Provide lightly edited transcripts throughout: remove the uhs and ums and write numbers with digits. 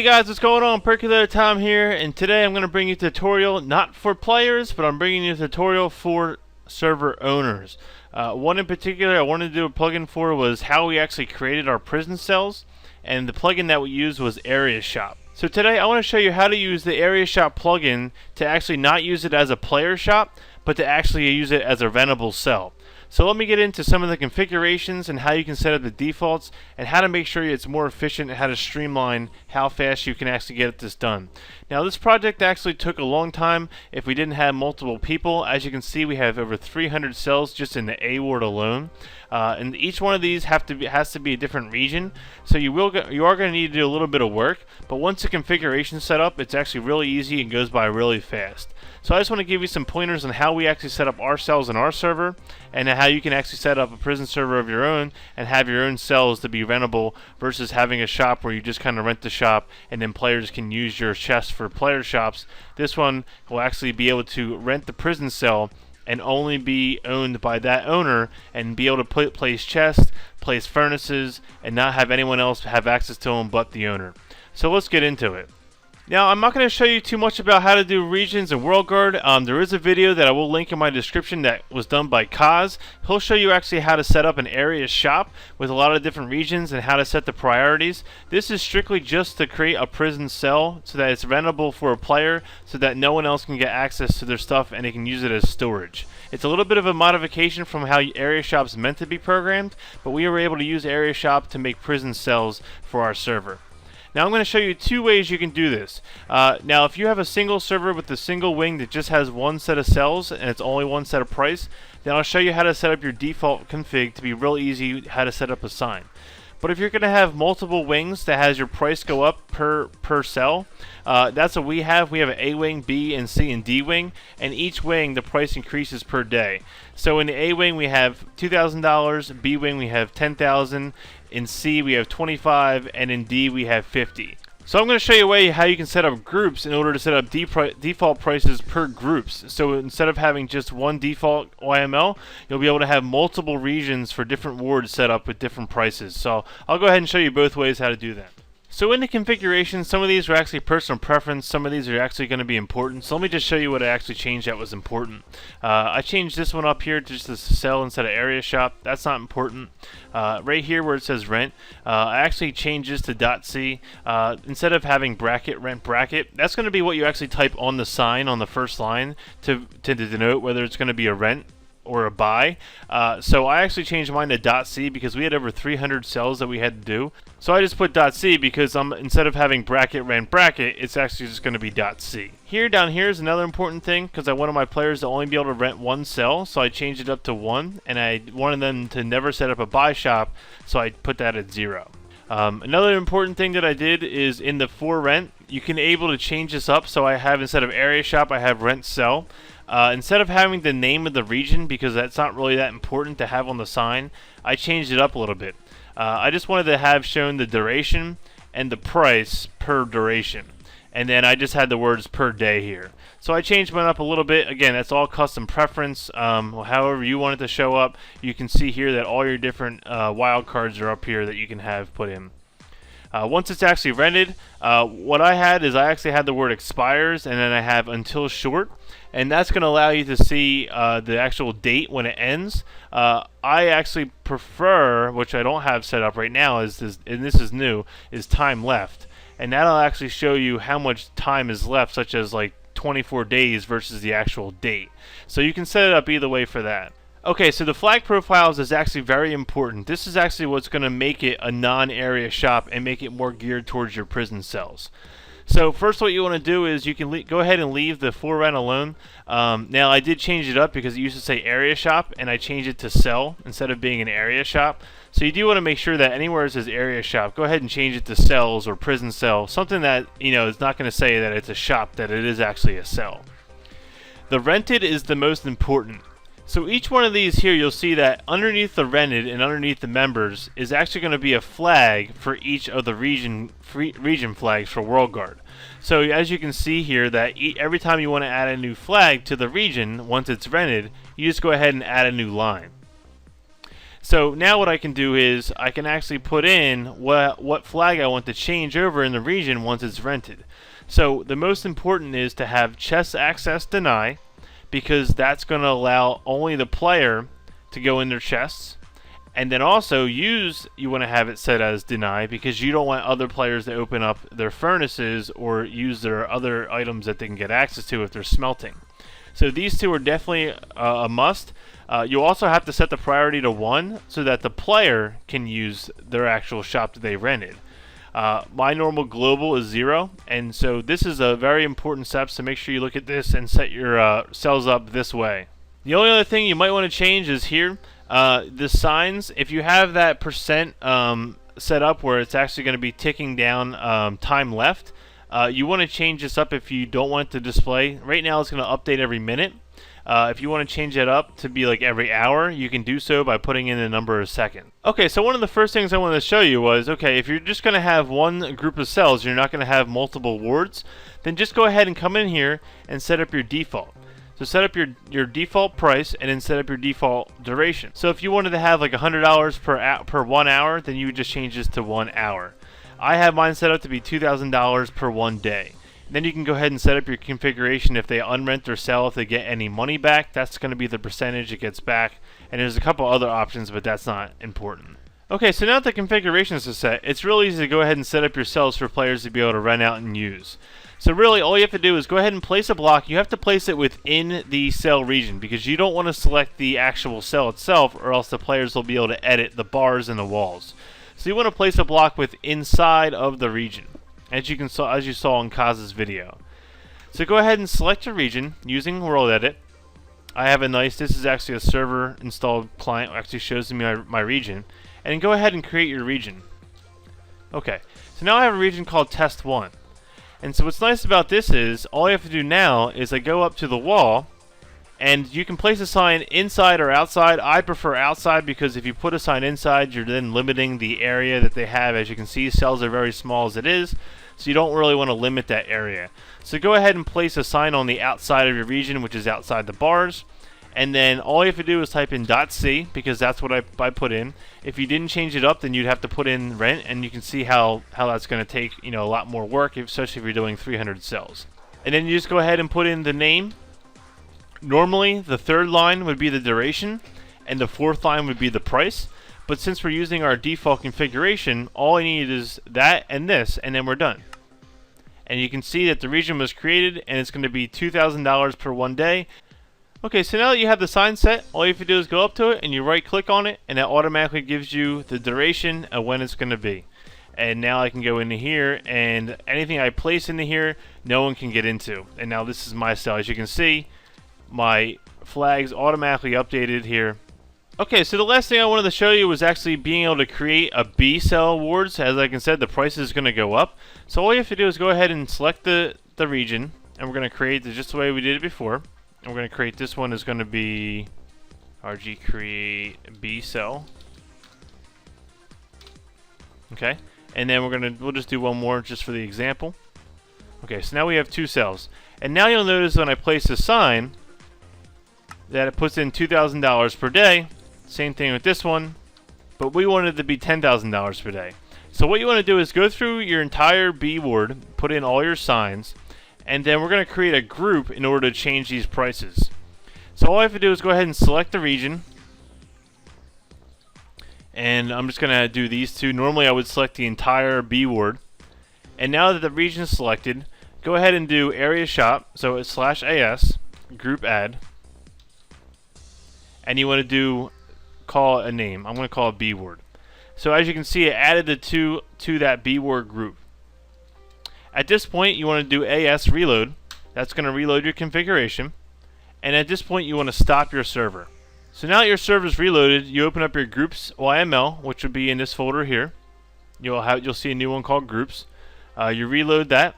guys, what's going on? Percolator Tom here, and today I'm going to bring you a tutorial not for players, but I'm bringing you a tutorial for server owners. One in particular I wanted to do a plugin for was how we actually created our prison cells, and the plugin that we used was AreaShop. So today I want to show you how to use the AreaShop plugin to actually not use it as a player shop, but to actually use it as a rentable cell. So let me get into some of the configurations and how you can set up the defaults and how to make sure it's more efficient and how to streamline how fast you can actually get this done. Now this project actually took a long time if we didn't have multiple people. As you can see, we have over 300 cells just in the A ward alone. And each one of these has to be a different region, so you are going to need to do a little bit of work, but once the configuration is set up, it's actually really easy and goes by really fast. So I just want to give you some pointers on how we actually set up our cells in our server, and how you can actually set up a prison server of your own and have your own cells to be rentable versus having a shop where you just kind of rent the shop and then players can use your chests for player shops. This one will actually be able to rent the prison cell and only be owned by that owner and be able to place chests, place furnaces, and not have anyone else have access to them but the owner. So let's get into it. Now, I'm not going to show you too much about how to do regions and world guard. There is a video that I will link in my description that was done by Kaz. He'll show you actually how to set up an area shop with a lot of different regions and how to set the priorities. This is strictly just to create a prison cell so that it's rentable for a player so that no one else can get access to their stuff and they can use it as storage. It's a little bit of a modification from how AreaShop is meant to be programmed, but we were able to use AreaShop to make prison cells for our server. Now I'm going to show you two ways you can do this. Now if you have a single server with a single wing that just has one set of cells and it's only one set of price, then I'll show you how to set up your default config to be real easy how to set up a sign. But if you're going to have multiple wings that has your price go up per cell, that's what we have. We have an A wing, B, and C, and D wing, and each wing the price increases per day. So in the A wing we have $2,000, B wing we have $10,000, in C we have $25,000, and in D we have $50,000. So I'm going to show you a way how you can set up groups in order to set up default prices per groups. So instead of having just one default YML, you'll be able to have multiple regions for different wards set up with different prices. So I'll go ahead and show you both ways how to do that. So in the configuration, some of these are actually personal preference, some of these are actually going to be important. So let me just show you what I actually changed that was important. I changed this one up here to just a cell instead of AreaShop. That's not important. Right here where it says rent, I actually changed this to .c. Instead of having bracket, rent bracket, that's going to be what you actually type on the sign on the first line to denote whether it's going to be a rent or a buy. So I actually changed mine to .c because we had over 300 cells that we had to do. So I just put .c because instead of having bracket, rent, bracket, it's actually just going to be .c. Here, down here is another important thing because I wanted my players to only be able to rent one cell, so I changed it up to 1, and I wanted them to never set up a buy shop, so I put that at 0. Another important thing that I did is in the for rent, you can able to change this up. So I have, instead of AreaShop, I have rent cell. Instead of having the name of the region, because that's not really that important to have on the sign, I changed it up a little bit. I just wanted to have shown the duration and the price per duration, and then I just had the words per day here. So I changed mine up a little bit. Again, that's all custom preference. However you want it to show up, you can see here that all your different wildcards are up here that you can have put in. Once it's actually rented, what I had is I actually had the word expires, and then I have until short, and that's going to allow you to see the actual date when it ends. I actually prefer, which I don't have set up right now, and this is new, is time left, and that'll actually show you how much time is left, such as like 24 days versus the actual date. So you can set it up either way for that. Okay, so the flag profiles is actually very important. This is actually what's going to make it a non-area shop and make it more geared towards your prison cells. So first what you want to do is you can go ahead and leave the for rent alone. Now I did change it up because it used to say area shop, and I changed it to cell instead of being an area shop. So you do want to make sure that anywhere it says area shop, go ahead and change it to cells or prison cell, something that is not going to say that it's a shop, that it is actually a cell. The rented is the most important. So each one of these here, you'll see that underneath the rented and underneath the members is actually going to be a flag for each of the region flags for World Guard. So as you can see here, that every time you want to add a new flag to the region, once it's rented, you just go ahead and add a new line. So now what I can do is I can actually put in what flag I want to change over in the region once it's rented. So the most important is to have chest access deny, because that's going to allow only the player to go in their chests. And then also you want to have it set as deny, because you don't want other players to open up their furnaces or use their other items that they can get access to if they're smelting. So these two are definitely a must. You also have to set the priority to 1 so that the player can use their actual shop that they rented. My normal global is 0, and so this is a very important step, so make sure you look at this and set your cells up this way. The only other thing you might want to change is here, the signs. If you have that percent set up where it's actually going to be ticking down time left, you want to change this up if you don't want it to display. Right now it's going to update every minute. If you want to change that up to be like every hour, you can do so by putting in the number of seconds. Okay, so one of the first things I wanted to show you was, okay, if you're just going to have one group of cells, you're not going to have multiple wards, then just go ahead and come in here and set up your default. So set up your default price and then set up your default duration. So if you wanted to have like $100 per 1 hour, then you would just change this to 1 hour. I have mine set up to be $2,000 per 1 day. Then you can go ahead and set up your configuration. If they unrent or sell, if they get any money back, that's going to be the percentage it gets back. And there's a couple other options, but that's not important. Okay, so now that the configurations are set, it's really easy to go ahead and set up your cells for players to be able to rent out and use. So really, all you have to do is go ahead and place a block. You have to place it within the cell region, because you don't want to select the actual cell itself, or else the players will be able to edit the bars and the walls. So you want to place a block inside of the region, as you saw in Kaz's video. So go ahead and select your region using World Edit. I have this is actually a server installed client, actually shows me my region. And go ahead and create your region. Okay, so now I have a region called Test 1. And so what's nice about this is, all you have to do now is I go up to the wall, and you can place a sign inside or outside. I prefer outside, because if you put a sign inside, you're then limiting the area that they have. As you can see, cells are very small as it is, so you don't really want to limit that area. So go ahead and place a sign on the outside of your region, which is outside the bars. And then all you have to do is type in .c, because that's what I put in. If you didn't change it up, then you'd have to put in rent, and you can see how that's going to take a lot more work, especially if you're doing 300 cells. And then you just go ahead and put in the name. Normally, the third line would be the duration, and the fourth line would be the price. But since we're using our default configuration, all I need is that and this, and then we're done. And you can see that the region was created, and it's going to be $2,000 per 1 day. Okay, so now that you have the sign set, all you have to do is go up to it and you right click on it, and that automatically gives you the duration of when it's going to be. And now I can go into here, and anything I place into here, no one can get into. And now this is my cell. As you can see, my flags automatically updated here. Okay, so the last thing I wanted to show you was actually being able to create a B cell wards. As I said, the price is going to go up. So all you have to do is go ahead and select the region, and we're going to create it just the way we did it before. And we're going to create this one is going to be RG create B cell. Okay, and then we'll just do one more just for the example. Okay, so now we have 2 cells, and now you'll notice when I place a sign that it puts in $2,000 per day. Same thing with this one, but we want it to be $10,000 per day. So what you want to do is go through your entire B ward, put in all your signs, and then we're going to create a group in order to change these prices. So all I have to do is go ahead and select the region. And I'm just going to do these two. Normally I would select the entire B ward. And now that the region is selected, go ahead and do AreaShop. So it's /AS, group add. And you want to call a name. I'm going to call it B ward. So as you can see, it added the 2 to that B ward group. At this point, you want to do AS reload. That's going to reload your configuration. And at this point, you want to stop your server. So now that your server is reloaded, you open up your groups YML, which will be in this folder here. You'll see a new one called groups. You reload that,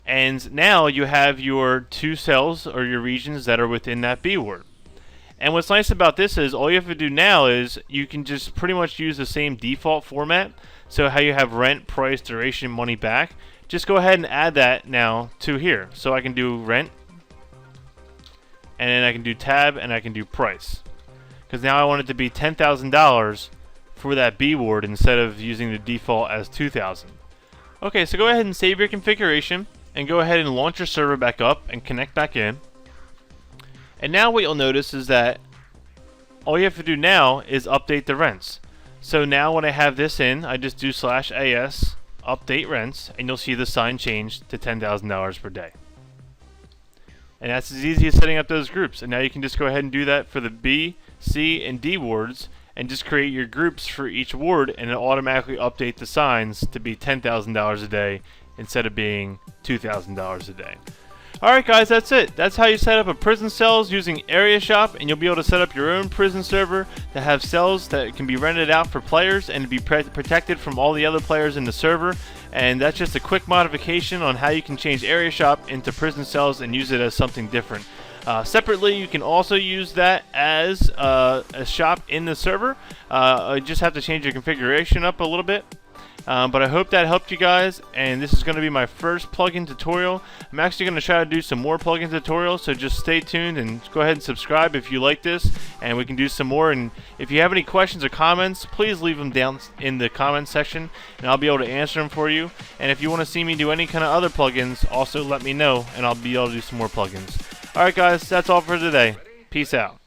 and now you have your 2 cells or your regions that are within that B ward. And what's nice about this is all you have to do now is you can just pretty much use the same default format. So how you have rent, price, duration, money back. Just go ahead and add that now to here. So I can do rent, and then I can do tab, and I can do price. because now I want it to be $10,000 for that B ward instead of using the default as 2,000. Okay, so go ahead and save your configuration and go ahead and launch your server back up and connect back in. And now what you'll notice is that all you have to do now is update the rents. So now when I have this in, I just do /as update rents, and you'll see the sign change to $10,000 per day. And that's as easy as setting up those groups. And now you can just go ahead and do that for the B, C, and D wards, and just create your groups for each ward, and it'll automatically update the signs to be $10,000 a day instead of being $2,000 a day. Alright guys, that's it. That's how you set up a prison cells using AreaShop, and you'll be able to set up your own prison server to have cells that can be rented out for players and be protected from all the other players in the server. And that's just a quick modification on how you can change AreaShop into prison cells and use it as something different. Separately, you can also use that as a shop in the server. You just have to change your configuration up a little bit. But I hope that helped you guys, and this is going to be my first plugin tutorial. I'm actually going to try to do some more plugin tutorials, so just stay tuned and go ahead and subscribe if you like this, and we can do some more. And if you have any questions or comments, please leave them down in the comments section, and I'll be able to answer them for you. And if you want to see me do any kind of other plugins, also let me know, and I'll be able to do some more plugins. Alright guys, that's all for today. Peace out.